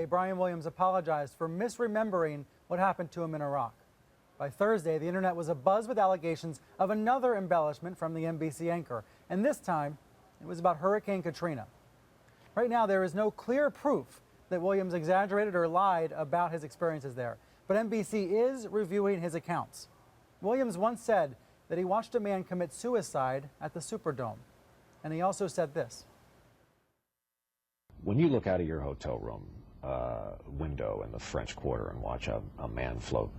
Brian Williams apologized for misremembering what happened to him in Iraq. By Thursday, the internet was abuzz with allegations of another embellishment from the NBC anchor, and this time it was about Hurricane Katrina. Right now, there is no clear proof that Williams exaggerated or lied about his experiences there, but NBC is reviewing his accounts. Williams once said that he watched a man commit suicide at the Superdome, and he also said this. When you look out of your hotel room window in the French Quarter and watch a man float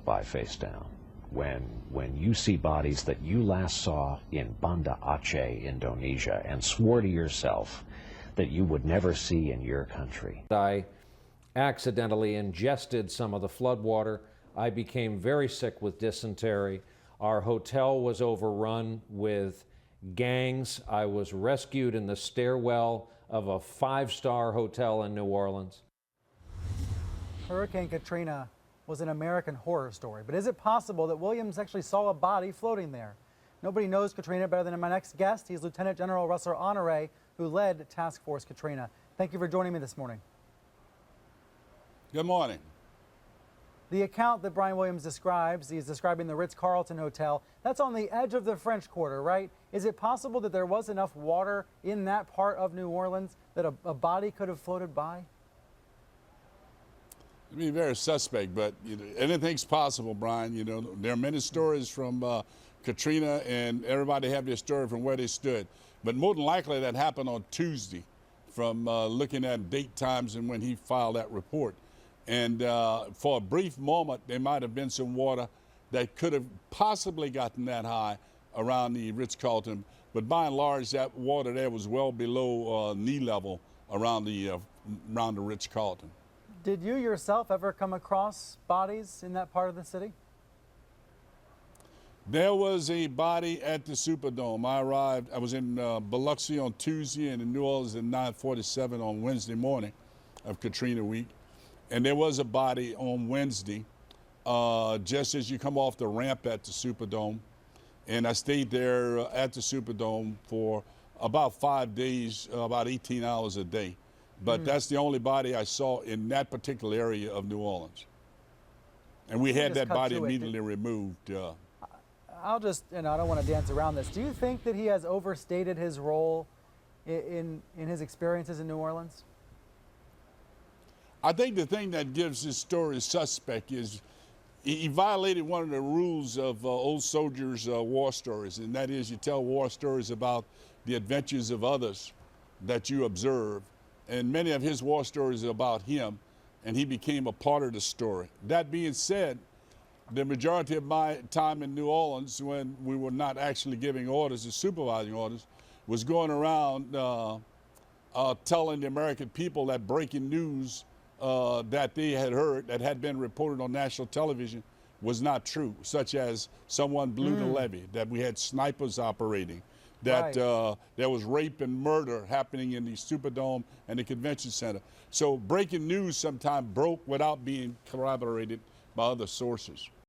by face down, when you see bodies that you last saw in Banda Aceh, Indonesia, and swore to yourself that you would never see in your country. I accidentally ingested some of the floodwater. I became very sick with dysentery. Our hotel was overrun with gangs. I was rescued in the stairwell of a five-star hotel in New Orleans. Hurricane Katrina was an American horror story, but is it possible that Williams actually saw a body floating there? Nobody knows Katrina better than my next guest. He's Lieutenant General Russell Honore, who led Task Force Katrina. Thank you for joining me this morning. Good morning. The account that Brian Williams describes, he's describing the Ritz-Carlton Hotel, that's on the edge of the French Quarter, right? Is it possible that there was enough water in that part of New Orleans that a body could have floated by? It'd be very suspect, but anything's possible, Brian. There are many stories from Katrina, and everybody have their story from where they stood. But more than likely that happened on Tuesday from looking at date times and when he filed that report. And for a brief moment, there might have been some water that could have possibly gotten that high around the Ritz-Carlton. But by and large, that water there was well below knee level around the Ritz-Carlton. Did you yourself ever come across bodies in that part of the city? There was a body at the Superdome. I was in Biloxi on Tuesday and in New Orleans at 9:47 on Wednesday morning of Katrina week. And there was a body on Wednesday, just as you come off the ramp at the Superdome. And I stayed there at the Superdome for about 5 days, about 18 hours a day. But that's the only body I saw in that particular area of New Orleans. And we had that body immediately removed. I don't want to dance around this. Do you think that he has overstated his role in his experiences in New Orleans? I think the thing that gives this story suspect is he violated one of the rules of old soldiers' war stories, and that is you tell war stories about the adventures of others that you observe. And many of his war stories are about him, and he became a part of the story. That being said, the majority of my time in New Orleans, when we were not actually giving orders or supervising orders, was going around telling the American people that breaking news that they had heard that had been reported on national television was not true, such as someone blew the levee, that we had snipers operating, that there was rape and murder happening in the Superdome and the Convention Center. So breaking news sometimes broke without being corroborated by other sources.